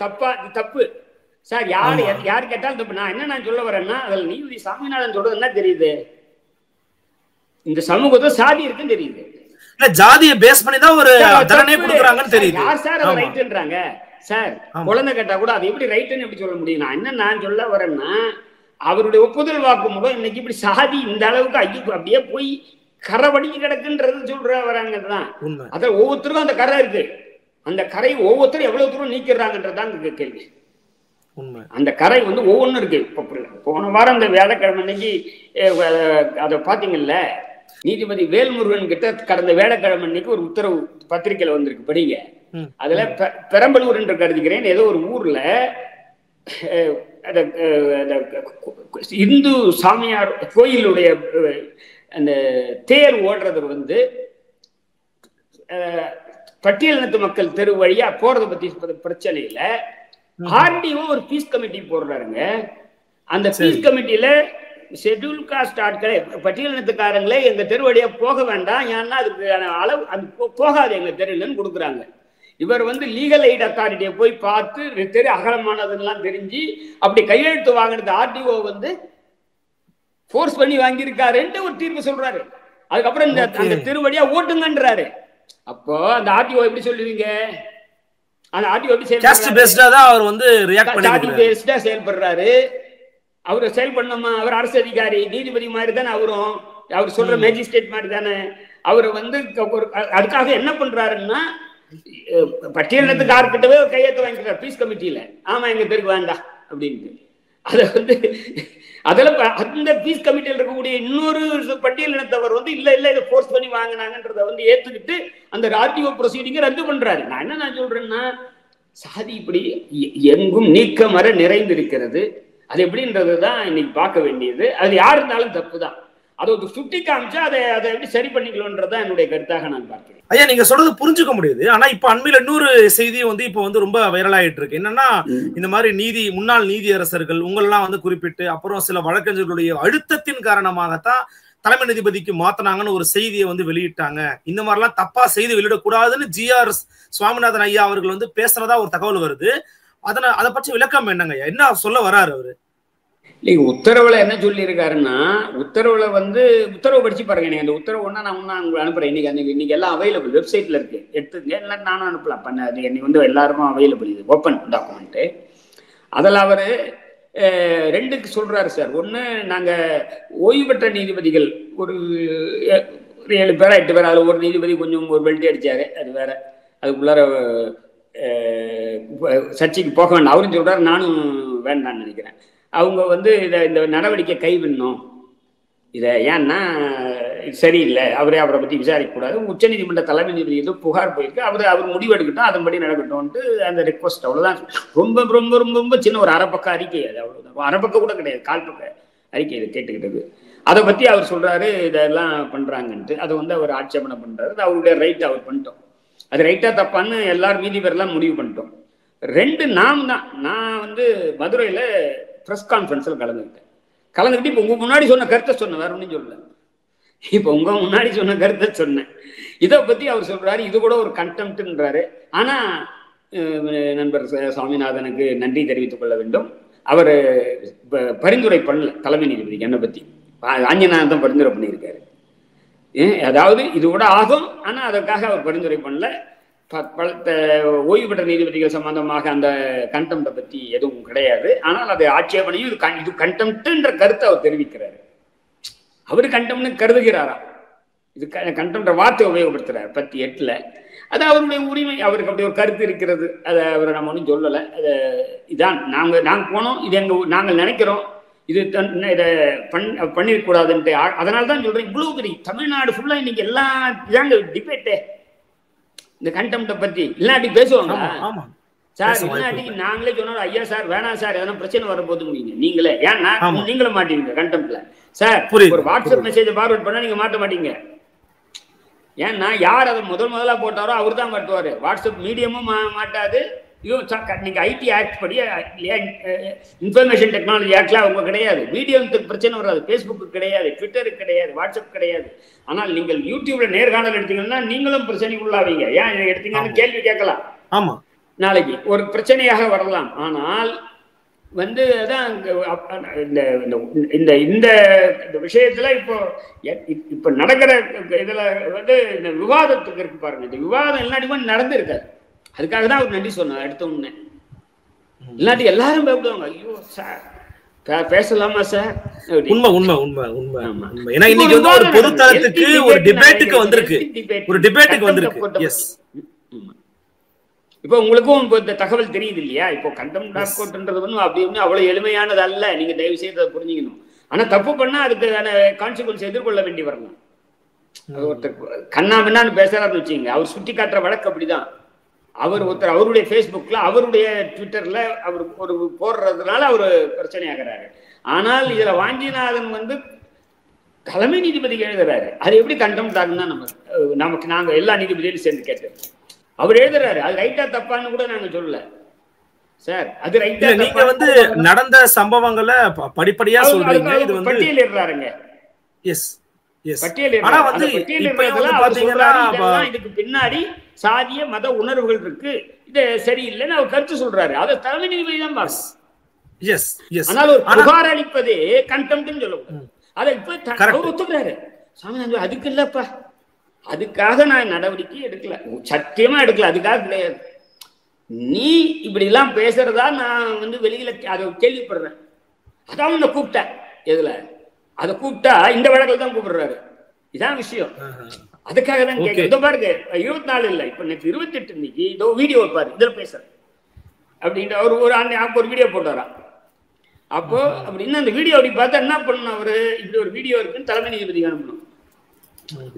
தப்பு சார். யாரு கேட்டாலும் தப்பு. நான் என்ன சொல்ல வரேன்னா, அதுல நீதிபதி சாமிநாதன் சொல்றது என்ன தெரியுது, இந்த சமூகத்தை சாதி இருக்குன்னு தெரியுது. இல்ல ஜாதியை பேஸ் பண்ணி தான் ஒரு தண்டனை கொடுக்கறாங்கன்னு தெரியுது. யார் சார் அதை ரைட்ன்றாங்க? சார் குழந்தை கேட்டா கூட அது எப்படி ரைட்னு எப்படி சொல்ல முடியும்? நான் என்ன சொல்ல வரேன்னா, அவருடைய ஒப்புதல் வாக்குமூலம் இன்னைக்கு இப்படி சாதி இந்த அளவுக்கு அப்படியே போய் கரை வடிஞ்சு கிடக்குன்றது சொல்ற வராங்கதான். அதான் ஒவ்வொருத்தருக்கும் அந்த கரை இருக்கு. அந்த கரை ஒவ்வொருத்தரும் எவ்வளவு தூரம் நீக்கிறாங்கன்றதான் கேள்வி. அந்த கரை ஒவ்வொன்றும் இருக்கு. போன வாரம் அந்த வியாழக்கிழமை அன்னைக்கு அதை பாத்தீங்கல்ல, நீதிபதி வேல்முருகன் கிட்ட கடந்த வியாழக்கிழமை அன்னைக்கு ஒரு உத்தரவு பத்திரிகையில வந்திருக்கு, படிங்க. அதுல பெரம்பலூர் என்று கருதுகிறேன், ஏதோ ஒரு ஊர்ல இந்து சாமியார் கோயிலுடைய அந்த தேர் ஓடுறது பட்டியலினத்து மக்கள் தெரு வழியா போறதை பத்தி பிரச்சனையில ஆர்டிஓ ஒரு பீஸ் கமிட்டி போடுறாருங்க. அந்த பீஸ் கமிட்டியில ஷெட்யூல் காஸ்ட் ஆட்களை, பட்டியலினத்துக்காரங்களே எங்க தெரு வழியா போக வேண்டாம், ஏன்னா அதுக்கு அளவு அது போகாது எங்க தெருலன்னு கொடுக்குறாங்க. இவர் லீகல் எய்ட் அத்தாரிட்டியை போய் பார்த்து தெரு அகலமானதுலாம் தெரிஞ்சு அப்படி கையெழுத்து வாங்கினது ஆர்டிஓ ஃபோர்ஸ் பண்ணி வாங்கியிருக்காருன்ட்டு ஒரு தீர்ப்பு சொல்றாரு. அதுக்கப்புறம் அந்த தெரு வழியா ஓட்டுங்கன்றாரு. அப்போ அந்த ஆர்டிஓ எப்படி சொல்லுவீங்க? அந்த ஆர்டிஓ எப்படி செயல்படுறாரு? அவரு செயல்படணுமா? அவர் அரசு அதிகாரி, நீதிபதி மாதிரி தானே அவரும். அவர் சொல்ற மேஜிஸ்ட்ரேட் மாதிரி தானே அவரு. அதுக்காக என்ன பண்றாருன்னா, பட்டியலினத்துக்காரர்கிட்டவே ஒரு கையெழுத்து வாங்கிக்கிறார் பீஸ் கமிட்டியில. ஆமா எங்க தெருக்கு வேண்டாம் அப்படின்ட்டு. அதை அதுல அந்த பீஸ் கமிட்டியில் இருக்கக்கூடிய இன்னொரு பட்டியலினத்தவர் இல்ல இதை ஃபோர்ஸ் பண்ணி வாங்கினாங்கன்றத ஏத்துக்கிட்டு அந்த ஆர்டிஓ ப்ரொசீடிங்கை ரத்து பண்றாரு. நான் என்ன சொல்றேன்னா, சாதி இப்படி எங்கும் நீக்கமர நிறைந்திருக்கிறது. அது எப்படின்றதுதான் இன்னைக்கு பார்க்க வேண்டியது. அது யார் இருந்தாலும் தப்பு தான். அதை ஒரு சுட்டி காமிச்சா அதை எப்படி சரி பண்ணிக்கலாம்ன்றதான் என்னுடைய கருத்தாக நான் பார்க்கிறேன். ஐயா, நீங்க சொல்றது புரிஞ்சுக்க முடியுது. ஆனா இப்ப அண்மையில இன்னொரு செய்தி இப்ப ரொம்ப வைரல் ஆயிட்டு இருக்கு. என்னன்னா, இந்த மாதிரி முன்னாள் நீதியரசர்கள் உங்களெல்லாம் குறிப்பிட்டு அப்புறம் சில வழக்கறிஞர்களுடைய அழுத்தத்தின் காரணமாகத்தான் தலைமை நீதிபதிக்கு மாத்தினாங்கன்னு ஒரு செய்தியை வெளியிட்டாங்க. இந்த மாதிரிலாம் தப்பா செய்தி வெளியிடக்கூடாதுன்னு GR சுவாமிநாதன் ஐயா அவர்கள் பேசுறதா ஒரு தகவல் வருது. அதை பற்றி விளக்கம் என்னங்க? என்ன சொல்ல வராரு அவரு? இல்லைங்க, உத்தரவுல என்ன சொல்லி இருக்காருன்னா, உத்தரவுல உத்தரவு படிச்சு பாருங்க. நீங்க அந்த உத்தரவு ஒன்னா நான் உங்களுக்கு அனுப்புறேன். இன்னைக்கு எல்லாம் அவைலபிள், வெப்சைட்ல இருக்கு, எடுத்துங்க. எல்லாம் நானும் அனுப்பலாம். இன்னைக்கு எல்லாருக்கும் அவைலபிள், இது ஓப்பன் டாக்குமெண்ட். அதில் அவரு 2க்கு சொல்றாரு சார். ஒன்று, நாங்க ஓய்வு பெற்ற நீதிபதிகள் ஒரு 7 பேரா 8 பேர், அதில் ஒரு நீதிபதி கொஞ்சம் ஒரு பெல்ட்டி அடிச்சாரு, அது வேற. அதுக்குள்ளார சர்ச்சைக்கு போக வேண்டாம் அவரும் சொல்றாரு, நானும் வேண்டான்னு நினைக்கிறேன். அவங்க இந்த நடவடிக்கை கைவிடணும். இதை ஏன்னா சரியில்லை, அவரை பற்றி விசாரிக்கக்கூடாது. உச்சநீதிமன்ற தலைமை நீதிபதி ஏதோ புகார் போயிருக்கு, அவர் முடிவெடுக்கட்டும், அதன்படி நடக்கட்டும்ட்டு அந்த ரெக்வஸ்ட். அவ்வளோதான். ரொம்ப ரொம்ப ரொம்ப ரொம்ப சின்ன ஒரு அரைப்பக்க அறிக்கை அது, அவ்வளோதான். அரைப்பக்க கூட கிடையாது, 1/4 பக்க அறிக்கை இதை கேட்டுக்கிட்டது. அதை பற்றி அவர் சொல்றாரு இதெல்லாம் பண்றாங்கன்ட்டு. அதை அவர் ஆட்சேபனை பண்றாரு. அது அவருடைய ரைட், அவர் பண்ணிட்டோம். அது ரைட்டா தப்பான்னு எல்லாரும் மீதி பேர்லாம் முடிவு பண்ணிட்டோம். 2 நான் மதுரையில் ப்ரெஸ் கான்ஃபரன்ஸில் கலந்துக்கிட்டு இப்போ உங்க முன்னாடி சொன்ன கருத்தை சொன்னேன், வேற ஒன்றும் சொல்லல. இப்போ உங்க முன்னாடி சொன்ன கருத்தை சொன்னேன். இதை பத்தி அவர் சொல்றாரு, இது கூட ஒரு கண்டெம்ட்ன்றாரு. ஆனா நண்பர் சுவாமிநாதனுக்கு நன்றி தெரிவித்துக் கொள்ள வேண்டும். அவர் பரிந்துரை பண்ணல தலைமை நீதிபதிக்கு, என்னை பத்தி ஆஞ்சநாதன் தான் பரிந்துரை பண்ணியிருக்காரு. அதாவது இது கூட ஆகும், ஆனா அதற்காக அவர் பரிந்துரை பண்ணல. ஓய்வு பெற்ற நீதிபதிகள் சம்பந்தமாக அந்த கண்டெம்ட்டை பத்தி எதுவும் கிடையாது. ஆனால் அது ஆட்சேபனையும் இது கண்டெம்ட்ன்ற கருத்தை அவர் தெரிவிக்கிறாரு. அவரு கண்டெம்ட்னு கருதுகிறாரா? இது கண்டெம்ட்ற வார்த்தை உபயோகப்படுத்துறாரு 18ல். அது அவருடைய உரிமை, அவருக்கு அப்படி ஒரு கருத்து இருக்கிறது. அதை அவரை நம்ம ஒன்றும் சொல்லலை. அதை இதான் நாங்கள் போனோம், இது நாங்கள் நினைக்கிறோம், இது இதை பண்ணிருக்கூடாதுன்ட்டு. அதனால தான் சொல்றேன், இவ்வளவு பெரிய தமிழ்நாடு ஃபுல்லா இன்னைக்கு எல்லாம் இதாங்க டிபேட்டே இந்த கண்டெம்ட்டை பத்தி. இல்லாட்டி பேசுவாங்க சார், இல்லாட்டி நாங்களே சொன்னோம், ஐயா சார் வேணாம் சார், எதனா பிரச்சனை வரும்போது நீங்களே ஏன்னா நீங்களும் மாட்டீங்க கண்டெம்ட்ல சார். ஒரு வாட்ஸ்அப் மெசேஜ் ஃபார்வர்ட் பண்ணா நீங்க மாட்ட மாட்டீங்க. ஏன்னா யார் அதை முதலா போட்டாரோ அவர் தான் மாட்டுவாரு. வாட்ஸ்அப் மீடியமும் மாட்டாது. நீங்க ஐடி ஆக்ட் படி, இன்ஃபர்மேஷன் டெக்னாலஜி ஆக்ட்ல அவங்க கிடையாது. மீடியத்துக்கு பிரச்சனை வராது, ஃபேஸ்புக்கு கிடையாது, ட்விட்டருக்கு கிடையாது, வாட்ஸ்அப் கிடையாது. ஆனால் நீங்கள் யூடியூப்ல நேர்காணல் எடுத்தீங்கன்னா நீங்களும் பிரச்சனைக்குள்ளாவீங்க. ஏன் எடுத்தீங்கன்னு கேள்வி கேட்கலாம். ஆமா, நாளைக்கு ஒரு பிரச்சனையாக வரலாம். ஆனால் அதான் இந்த விஷயத்துல இப்போ நடக்கிற இதுல இந்த விவாதத்துக்கு இருக்கு பாருங்க. இந்த விவாதம் எல்லாத்தையும் நடந்திருக்காது. அதுக்காக தான் அவர் நன்றி சொன்னார் எடுத்த உடனே. இல்லாட்டி எல்லாரும் பயப்படுவாங்க, ஐயோ சார் பேசலாமா சார்? உண்மை உண்மை உண்மை உண்மை உண்மை. ஏன்னா இன்னைக்கு ஒரு பொதுத்தளத்துக்கு ஒரு டிபேட்டுக்கு வந்திருக்கு, ஒரு டிபேட்டுக்கு வந்திருக்கு. எஸ், இப்போ உங்களுக்கும் இப்போ இந்த தகவல் தெரியுது இல்லையா? இப்போ கண்டெம்ட்ன்றது அப்படி அவ்வளவு எளிமையானது அல்ல. நீங்க தயவு செய்து அதை புரிஞ்சுக்கணும். ஆனா தப்பு பண்ணா அதுக்கான கான்சிக்வன்ஸ் எதிர்கொள்ள வேண்டி வரலாம். அது ஒருத்தர் கண்ணா பின்னான்னு பேசுறாருன்னு வச்சுங்க, அவர் சுட்டி காட்டுற வழக்கு அப்படிதான். அவர் ஒருத்தர் அவருடைய ஃபேஸ்புக்ல, அவருடைய ட்விட்டர்ல அவர் ஒரு போடுறதுனால அவர் பிரச்சனை ஆகிறாரு. ஆனால் இதுல வாஞ்சிநாதன் தலைமை நீதிபதிக்கு எழுதுறாரு. அது எப்படி கண்டெம்ட் ஆகுன்னா நமக்கு நாங்க எல்லா நீதிபதியும் சேர்ந்து கேட்டோம். அவர் எழுதுறாரு, அது ரைட்டா தப்பான்னு கூட நாங்க சொல்லல சார். அது ரைட்டா, நீங்க நடந்த சம்பவங்களை படிப்படியா சொல்றீங்க. இது பட்டியல் இடுறாருங்க. S S. பட்டியல் ஆனா இதுக்கு பின்னாடி சாதிய மத உணர்வுகள் இருக்கு, இது சரியில்லைன்னு அவர் கருத்து சொல்றாரு. அதை தலைமை நீதிபதி தான் பாருங்க. Yes yes. ஆனால் ஒரு புகார் அளிப்பதே கண்டெம்ட்னு சொல்லக்கூடாது. அதை இப்ப அவர் ஒத்துக்கிறாரு. சாமி அதுக்கு இல்லப்பா, அதுக்காக நான் நடவடிக்கை எடுக்கல, சத்தியமா எடுக்கல, அதுக்காக கிடையாது. நீ இப்படி எல்லாம் பேசுறதா நான் வெளியில அதை கேள்விப்படுறேன். அதான் உன்னை கூப்பிட்டேன். எதுல அதை கூப்பிட்டா இந்த வழக்கில் தான் கூப்பிடுறாரு. இதான் விஷயம். அதுக்காக தான் கேட்க பாருங்க. 24 இல்லை, இப்ப 28 இன்னைக்கு இதோ வீடியோ பாரு, இதுல பேச அப்படின்ற ஒரு வீடியோ போட்டாரா. அப்போ அப்படின்னு அந்த வீடியோ அப்படி பார்த்தா என்ன பண்ணணும், அவரு இப்படி ஒரு வீடியோ இருக்குன்னு தலைமை நீதிபதி அனுப்பணும்.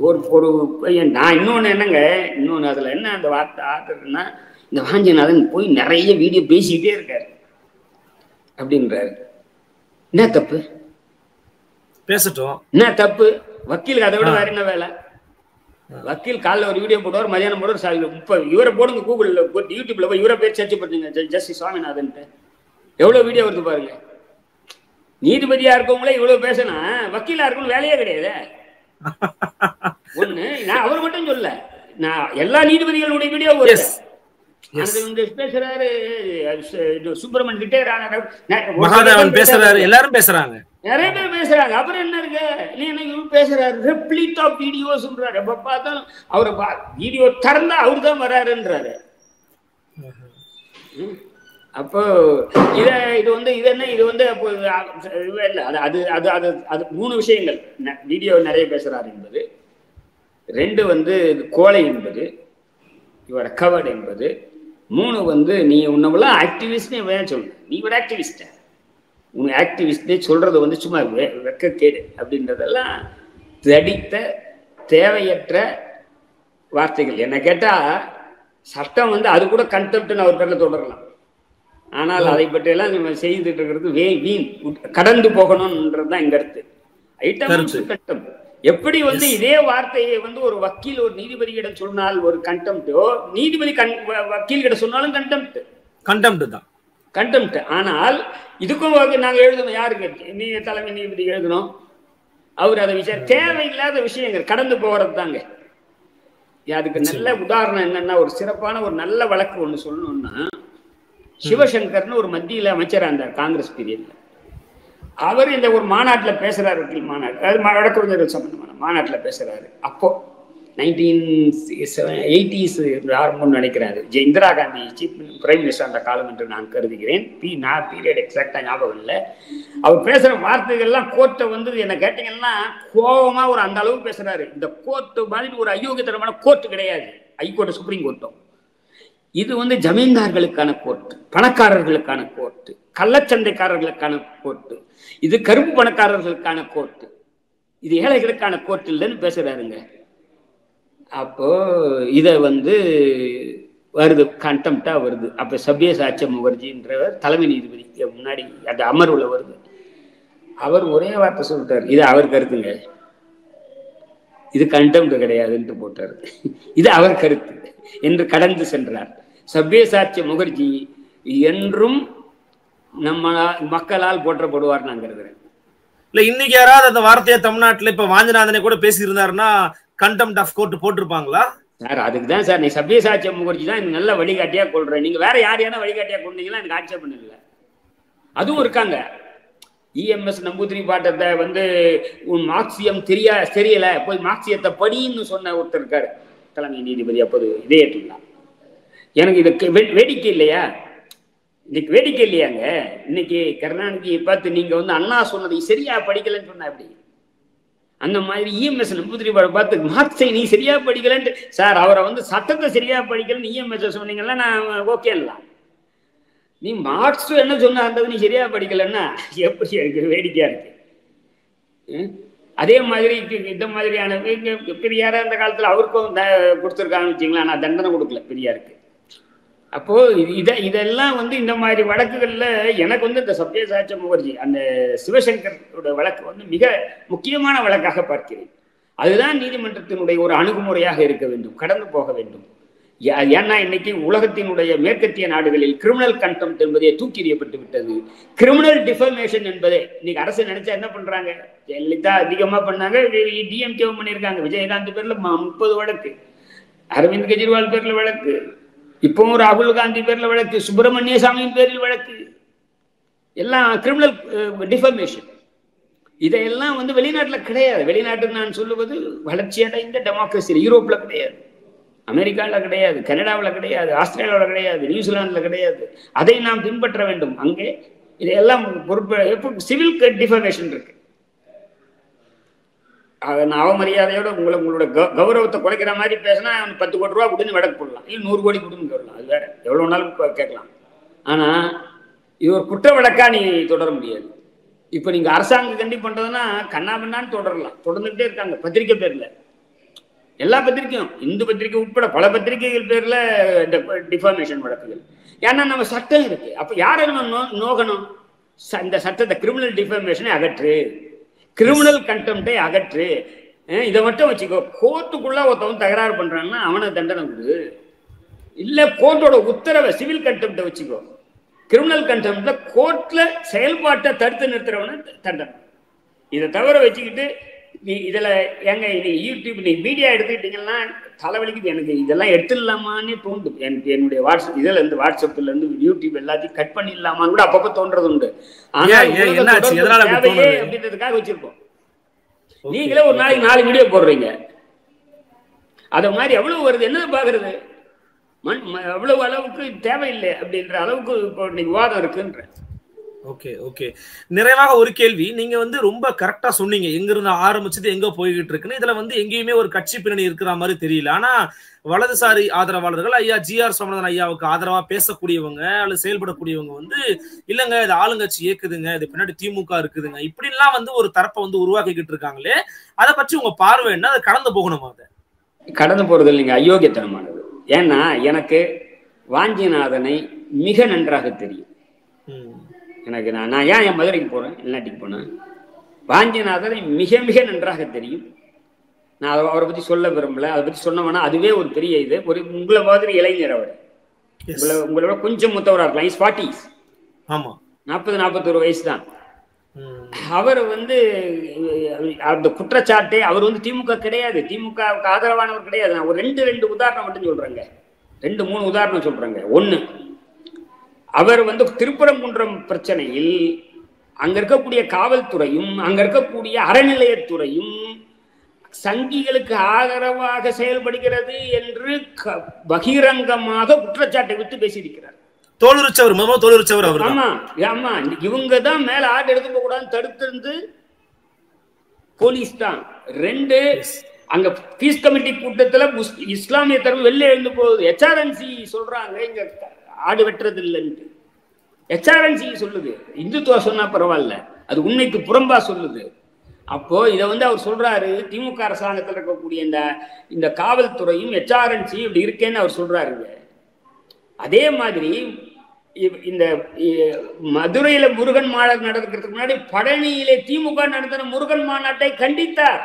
ஒரு நான் இன்னொன்னு என்னங்க, இன்னொன்னு அதுல என்ன அந்த வார்த்தை ஆக்குறதுன்னா, இந்த வாஞ்சிநாதன் போய் நிறைய வீடியோ பேசிக்கிட்டே இருக்காரு அப்படின்றாரு. என்ன தப்பு? பேசட்டும். என்ன தப்பு? வக்கீலுக்கு அதை விட வேற என்ன வேலை? வக்கீல் காலைல ஒரு வீடியோ போடுவார், மதியானம் போடுவார். இப்ப இவரை போடுங்க, கூகுள்ல யூடியூப்ல போய் இவரை பேர் சர்ச் பண்ணுங்க, ஜஸ்டிஸ் சுவாமிநாதன். எவ்வளவு வீடியோ வருது பாருங்க. நீதிபதியா இருக்கவங்களே இவ்வளவு பேசினா வக்கீலா இருக்கணும் வேலையே கிடையாது. ஒண்ணு நான் அவர் மட்டும் சொல்ல, நான் எல்லா நீதிபதிகளுடைய வீடியோ பேசுறாரு. சுப்பிரமணியன் ரிட்டையர் ஆனார், பேசுறாரு, எல்லாரும் பேசுறாங்க, நிறைய பேர் பேசுறாங்க. அப்புறம் என்ன இருக்கு? நீ என்ன பேசுறாரு? ரெப்ளீட் ஆஃப் வீடியோஸ்ன்றாரு. எப்ப பார்த்தாலும் அவரை வீடியோ திறந்தா அவரு தான் வராருன்றாரு. அப்போ இது வந்து இது என்ன, இது வந்து இல்ல அது அது அது அது 3 விஷயங்கள். வீடியோ நிறைய பேசுறாரு என்பது, 2 வந்து கோலை என்பது, இவர கவர்டு என்பது, 3 வந்து நீ உன்னவெல்லாம் ஆக்டிவிஸ்ட்னே வேணும் சொல்லு. நீ ஒரு ஆக்டிவிஸ்ட, உன் ஆக்டிவிஸ்டே சொல்றது வந்து சும்மா வெக்கக்கேடு அப்படின்றதெல்லாம் தடித்த தேவையற்ற வார்த்தைகள். என்ன கேட்டா சட்டம் வந்து அது கூட கண்டெம்ப்ட்னு அவர் பேர்ல தொடரலாம். ஆனால் அதை பற்றியெல்லாம் நம்ம செய்துட்டு இருக்கிறது வீண், கடந்து போகணும்ன்றதுதான் எங்க கருத்து. ஐட்டம் எப்படி வந்து இதே வார்த்தையை வந்து ஒரு வக்கீல் ஒரு நீதிபதியிடம் சொன்னால் ஒரு கண்டெம்ப்டோ, நீதிபதி வக்கீல் கிட்ட சொன்னாலும் கண்டெம்ப்ட் தான். கண்டெம்ப்ட். ஆனால் இதுக்கும் நாங்க எழுதணும், யாருக்கு? நீ தலைமை நீதிபதி எழுதணும். அவர் அதை தேவையில்லாத விஷயங்கள் கடந்து போகிறது தாங்க. அதுக்கு நல்ல உதாரணம் என்னன்னா, ஒரு சிறப்பான ஒரு நல்ல வழக்கு ஒண்ணு சொல்லணும்னா, சிவசங்கர்னு ஒரு மத்தியில அமைச்சரா இருந்தார் காங்கிரஸ் பீரியட்ல. அவர் இந்த ஒரு மாநாட்டில் பேசுறாரு, வக்கீல் மாநாடு, அது வழக்கறிஞர்கள் சம்பந்தமான மாநாட்டில் பேசுறாரு. அப்போ 1980s ஆரம்பம்னு நினைக்கிறாரு. Indira Gandhi chief prime minister அந்த காலம் என்று நான் கருதுகிறேன். நான் பீரியட் எக்ஸாக்டா ஞாபகம் இல்லை. அவர் பேசுற வார்த்தைகள்லாம் கோர்ட்டை வந்து என்ன கேட்டீங்கன்னா கோபமா ஒரு அந்த அளவு பேசுறாரு. இந்த கோர்ட்டு மாதிரி ஒரு அயோக்கியத்தனமான கோர்ட்டு கிடையாது ஹைகோர்ட், சுப்ரீம் கோர்ட்டும். இது வந்து ஜமீன்தார்களுக்கான கோர்ட்டு, பணக்காரர்களுக்கான கோர்ட்டு, கள்ளச்சந்தைக்காரர்களுக்கான கோர்ட்டு, இது கருப்பு பணக்காரர்களுக்கான கோர்ட்டு, இது ஏழைகளுக்கான கோர்ட் இல்லைன்னு பேசுறாருங்க. அப்போ இத வந்து வருது, கண்டெம்ப்டா வருது. அப்ப சப்யசாச்சி முகர்ஜின்றவர் தலைமை நீதிபதி முன்னாடி அந்த அமர்வுல வருது. அவர் ஒரே வார்த்தை சொல்லிட்டாரு, இது அவர் கருத்துங்க, இது கண்டெம்ப்ட் கிடையாதுன்னு போட்டாரு. இது அவர் கருத்து என்று கடந்து சென்றார். சப்யசாச்சி முகர்ஜி என்றும் நம்ம மக்களால் போற்றப்படுவார் நான் கருதுறேன். இல்ல இன்னைக்கு யாராவது அந்த வார்த்தையை தமிழ்நாட்டுல இப்ப வாஞ்சிநாதனை கூட பேசி இருந்தாருன்னா கண்டெம்ப்ட் ஆஃப் கோர்ட் போட்டிருப்பாங்களா சார்? அதுக்கு தான் சார், நீ சப்யசாச்சி முகர்ஜி தான் எனக்கு நல்ல வழிகாட்டியா கொள்றேன். நீங்க வேற யாரையான வழிகாட்டியா கொண்டீங்கன்னா எனக்கு ஆட்சேபம் இல்லை. அதுவும் இருக்காங்க. EMS நம்பூதிரி பாட்டத்தை வந்து உன் மார்க்சியம் தெரியல, போய் மார்க்சியத்தை படின்னு சொன்ன ஒருத்தர் இருக்காரு தலைமை நீதிபதி. அப்போது இதயத்துள்ளா எனக்கு இது வேடிக்கை இல்லையா? இன்னைக்கு வேடிக்கை இல்லையாங்க? இன்னைக்கு கருணாநிதியை பார்த்து நீங்க வந்து அண்ணா சொன்னதை சரியா படிக்கலன்னு சொன்ன அப்படி அந்த மாதிரி EMS நம்பூதிரி பார்த்து மார்க்ஸை நீ சரியா படிக்கலன்ட்டு சார், அவரை வந்து சட்டத்தை சரியா படிக்கலன்னு EMS சொன்னீங்கன்னா நான் ஓகே இல்லை. நீ மார்க்ஸ் என்ன சொன்னது நீ சரியா படிக்கலன்னா எப்படி இருக்கு? வேடிக்கையா இருக்கு. அதே மாதிரி இந்த மாதிரியான பெரியார அந்த காலத்துல அவருக்கும் கொடுத்துருக்காங்கன்னு வச்சுங்களா, நான் தண்டனை கொடுக்கல பெரியாருக்கு. அப்போ இதெல்லாம் வந்து இந்த மாதிரி வழக்குகள்ல எனக்கு வந்து இந்த சப்யசாச்சி முகர்ஜி அந்த சிவசங்கரோட வழக்கு வந்து மிக முக்கியமான வழக்காக பார்க்கிறேன். அதுதான் நீதிமன்றத்தினுடைய ஒரு அணுகுமுறையாக இருக்க வேண்டும், கடந்து போக வேண்டும். ஏன்னா இன்னைக்கு உலகத்தினுடைய மேற்கத்திய நாடுகளில் கிரிமினல் கண்டெம்ப்ட் என்பதே தூக்கி எறியப்பட்டு விட்டது. கிரிமினல் டிஃபர்மேஷன் என்பதே இன்னைக்கு அரசு நினைச்சா என்ன பண்றாங்க? ஜெயலலிதா அதிகமா பண்ணாங்க, டிஎம்கேவும் பண்ணியிருக்காங்க. விஜயகாந்த் பேர்ல 30 வழக்கு, அரவிந்த் கெஜ்ரிவால் பேர்ல வழக்கு, இப்போ ராகுல் காந்தி பேர்ல வழக்கு, சுப்பிரமணிய சாமியின் பேரில் வழக்கு, எல்லாம் கிரிமினல் டிஃபர்மேஷன். இதையெல்லாம் வந்து வெளிநாட்டுல கிடையாது. வெளிநாட்டுக்கு நான் சொல்லுவது வளர்ச்சி அடைந்த டெமோக்ரஸி. யூரோப்ல கிடையாது, அமெரிக்காவில் கிடையாது, கனடாவில் கிடையாது, ஆஸ்திரேலியாவில் கிடையாது, நியூசிலாண்டில் கிடையாது. அதை நாம் பின்பற்ற வேண்டும். அங்கே இதையெல்லாம் பொறுப்பு சிவில் டிஃபர்மேஷன் இருக்கு. நான் அவமரியாதையோட உங்களோட கௌரவத்தை குறைக்கிற மாதிரி பேசினா 10 கோடி ரூபா கொடுன்னு வழக்கு போடலாம், இல்லை 100 கோடி கொடுன்னு கேட்கலாம். அது வேற, எவ்வளோ நாளும் கேட்கலாம். ஆனா இது ஒரு குற்ற வழக்கா நீ தொடர முடியாது. இப்போ நீங்க அரசாங்கம் கண்டி பண்றதுன்னா கண்ணாமண்ணான்னு தொடரலாம், தொடர்ந்துகிட்டே இருக்காங்க பத்திரிக்கை பேர்ல. எல்லா பத்திரிகையும், இந்து பத்திரிகை உட்பட பல பத்திரிகைகள் பேர்ல டிஃபார்மேஷன் வழக்குகள். ஏன்னா நம்ம சட்டம் இருக்கு. அப்ப யாரை நம்ம நோகணும்? இந்த சட்டத்தை கிரிமினல் டிஃபார்மேஷனை அகற்று, கிரிமினல் கண்டெம்ப்டை அகற்று. இதை மட்டும் வச்சுக்கோ. கோர்ட்டுக்குள்ள ஒருத்தவன் தகராறு பண்றான்னா அவனுக்கு தண்டனை கொடு. இல்ல கோர்ட்டோட உத்தரவை சிவில் கண்டெம்ப்டை வச்சுக்கோ. கிரிமினல் கண்டெம்ப்ட்ல கோர்ட்ல செயல்பாட்டை தடுத்து நிறுத்துறவன தண்டனை. இதை தவிர வச்சுக்கிட்டு நீ இதுல எங்க யூடியூப் நீ மீடியா எடுத்துக்கிட்டீங்கன்னா தலைவலிக்கு எனக்கு இதெல்லாம் எடுத்துடலாமான்னு தோணுது. என்னுடைய வாட்ஸ்அப் இதுல இருந்து வாட்ஸ்அப்ல இருந்து யூடியூப் எல்லாத்தையும் கட் பண்ணிடலாமான்னு கூட அப்பப்ப தோன்றது உண்டு. ஆனா தேவையே அப்படின்றதுக்காக வச்சிருக்கோம். நீங்களே ஒரு நாளைக்கு 4 வீடியோ போடுறீங்க. அத மாதிரி எவ்வளவு வருது, என்ன பாக்குறது? அவ்வளவு அளவுக்கு தேவையில்லை அப்படின்ற அளவுக்கு இப்போ விவாதம் இருக்குன்ற. ஓகே ஓகே, நிறைவாக ஒரு கேள்வி. நீங்க ரொம்ப கரெக்டா சொன்னீங்க எங்க இருந்து ஆரம்பிச்சது எங்க போய்கிட்டு இருக்குன்னு. இதுல எங்கேயுமே ஒரு கட்சி பின்னணி இருக்கிற மாதிரி தெரியல. ஆனா வலதுசாரி ஆதரவாளர்கள் ஐயா ஜி.ஆர். சுவாமிநாதன் ஐயாவுக்கு ஆதரவா பேசக்கூடியவங்க அல்லது செயல்படக்கூடியவங்க இல்லங்க இது ஆளுங்கட்சி இயக்குதுங்க, இது பின்னாடி திமுக இருக்குதுங்க, இப்படிலாம் ஒரு தரப்பை உருவாக்கிக்கிட்டு இருக்காங்களே, அதை பற்றி உங்க பார்வை என்ன? அதை கடந்து போகணுமா? அதை கடந்து போறது இல்லைங்க, அயோக்கியத்தனமானது. ஏன்னா எனக்கு வாஞ்சிநாதனை மிக நன்றாக தெரியும். எனக்கு நான் ஏன் என் மதுரைக்கு போறேன், வெளிநாட்டுக்கு போனேன், வாஞ்சிநாதனை மிக மிக நன்றாக தெரியும். நான் அவரை பத்தி சொல்ல விரும்பல. அதை பத்தி சொன்னோம்னா அதுவே ஒரு பெரிய இது. ஒரு உங்களை மாதிரி இளைஞர், அவர் உங்களோட கொஞ்சம் மூத்தவராக இருக்கலாம். இஸ் 40s, 40-41 வயசு தான். அவர் அந்த குற்றச்சாட்டை அவர் திமுக கிடையாது, திமுகவுக்கு ஆதரவானவர் கிடையாது. நான் ஒரு ரெண்டு உதாரணம் மட்டும் சொல்றேங்க, 2-3 உதாரணம் சொல்றேங்க. ஒண்ணு, அவர் திருப்பரங்குன்றம் பிரச்சனையில் அங்க இருக்கக்கூடிய காவல்துறையும் அங்க இருக்கக்கூடிய அறநிலையத்துறையும் சங்கிகளுக்கு ஆதரவாக செயல்படுகிறது என்று பகிரங்கமாக குற்றச்சாட்டை விட்டு பேசியிருக்கிறார். தோலுரிச்சவர். ஆமா ஆமா, இவங்க தான் மேல ஆர்டர் எடுக்க கூடாதுன்னு தடுத்திருந்து போலீஸ் தான். 2, அங்க பீஸ் கமிட்டி கூட்டத்துல இஸ்லாமிய தரப்பு வெளில எழுந்து போகுது. HRNC சொல்றாங்க இங்க ஆடு வெட்டுறது இல்லைன்ட்டு. HRNC சொல்லுது, இந்துத்துவ சொன்னா பரவாயில்ல, அது உண்மைக்கு புறம்பா சொல்லுது. அப்போ இதை அவர் சொல்றாரு, திமுக அரசாங்கத்தில் இருக்கக்கூடிய இந்த காவல்துறையும் HRNC இப்படி இருக்கேன்னு அவர் சொல்றாருங்க. அதே மாதிரி இந்த மதுரையில முருகன் மாநாடு நடக்கிறதுக்கு முன்னாடி பழனியிலே திமுக நடத்தின முருகன் மாநாட்டை கண்டித்தார்.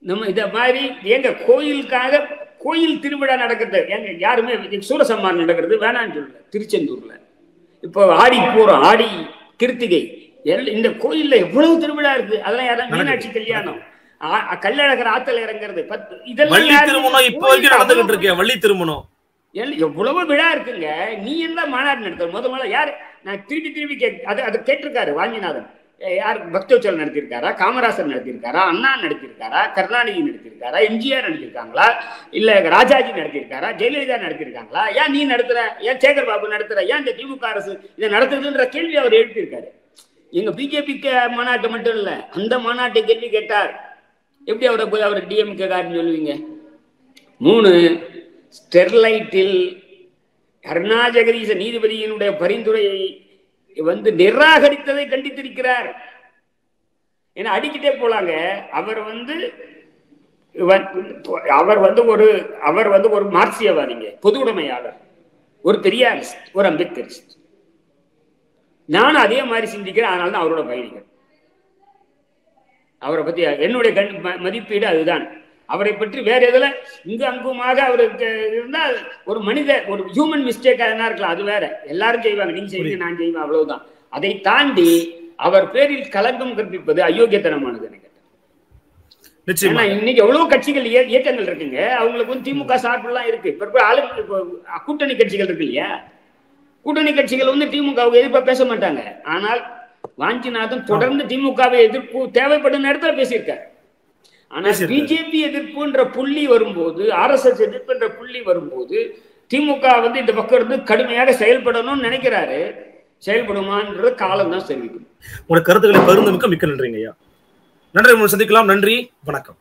நம்ம இத மாதிரி எங்க கோயிலுக்காக கோயில் திருவிழா நடக்கிறது எங்க யாருமே சூரசம்மான் நடக்கிறது வேணான்னு சொல்லல. திருச்செந்தூர்ல இப்போ ஆடி பூரம், ஆடி கிருத்திகை, இந்த கோயில்ல எவ்வளவு திருவிழா இருக்கு. அதெல்லாம் யாரும் மீனாட்சி கல்யாணம், கள்ளழகர் ஆத்தல் இறங்குறது, இதெல்லாம் இப்போ நடந்துகிட்டு இருக்கு. வள்ளி திருமணம் எவ்வளவு விழா இருக்குங்க. நீ எல்லாம் மாநாடு நடத்த முதல்ல யாரு? நான் திருப்பி அதை கேட்டிருக்காரு வாஞ்சிநாதன். யார் பக்தோச்சல் நடத்தியிருக்காரா, காமராசர் நடத்தியிருக்காரா, அண்ணா நடத்தியிருக்காரா, கருணாநிதி நடத்தியிருக்காரா, எம்ஜிஆர் நடத்தியிருக்காங்களா, இல்ல ராஜாஜி நடத்தியிருக்காரா, ஜெயலலிதா நடத்தியிருக்காங்களா? ஏன் நீ நடத்துற, ஏன் சேகர் பாபு நடத்துற, ஏன் இந்த திமுக அரசு இதை நடத்துதுன்ற கேள்வி அவர் எழுப்பியிருக்காரு. எங்க பிஜேபிக்கு மாநாட்டு மட்டும் இல்ல, அந்த மாநாட்டை கேள்வி கேட்டார். எப்படி அவரை போய் அவர் டிஎம்கே காரன்னு சொல்லுவீங்க? 3, ஸ்டெர்லைட்டில் அருணா ஜெகதீச நீதிபதியினுடைய பரிந்துரையை நிராகரித்ததை கண்டித்திருக்கிறார். ஏன்னா அடிக்கிட்டே போலாங்க. அவர் ஒரு மார்க்சியவாதிங்க, பொது உடைமையாளர், ஒரு பெரியாரிஸ்ட், ஒரு அம்பேத்கரிஸ்ட். நானும் அதே மாதிரி சிந்திக்கிறேன். அதனால தான் அவரோட பயணிகள். அவரை பத்தி என்னுடைய மதிப்பீடு அதுதான். அவரை பற்றி வேற எதுல இங்கு அங்குமாக அவருக்கு இருந்தால் ஒரு மனிதர், ஒரு ஹியூமன் மிஸ்டேக் அதனா இருக்கலாம், அது வேற. எல்லாரும் செய்வாங்க, நீங்க செய்வீங்க, நான் செய்வேன், அவ்வளவுதான். அதை தாண்டி அவர் பேரில் கலங்கம் கற்பிப்பது அயோக்கியத்தனமானது எனக்கு. ஏன்னா இன்னைக்கு எவ்வளவு கட்சிகள் இயக்கங்கள் இருக்குங்க. அவங்களுக்கு திமுக சார்பெல்லாம் இருக்கு. இப்ப கூட்டணி கட்சிகள் இருக்கு இல்லையா? கூட்டணி கட்சிகள் திமுகவுக்கு எதிர்ப்பா பேச மாட்டாங்க. ஆனால் வாஞ்சிநாதன் தொடர்ந்து திமுகவை எதிர்ப்பு தேவைப்படும் நேரத்துல பேசியிருக்காரு. ஆனா பிஜேபி எதிர்ப்புன்ற புள்ளி வரும்போது, RSS எதிர்ப்புன்ற புள்ளி வரும்போது திமுக இந்த பக்கம் இருந்து கடுமையாக செயல்படணும்னு நினைக்கிறாரு. செயல்படுமான்ற காலம் தான் தெரிவிக்கும். உங்களோட கருத்துக்களை பகிர்ந்தமைக்கு மிக்க நன்றிங்க ஐயா. நன்றி, சந்திக்கலாம். நன்றி, வணக்கம்.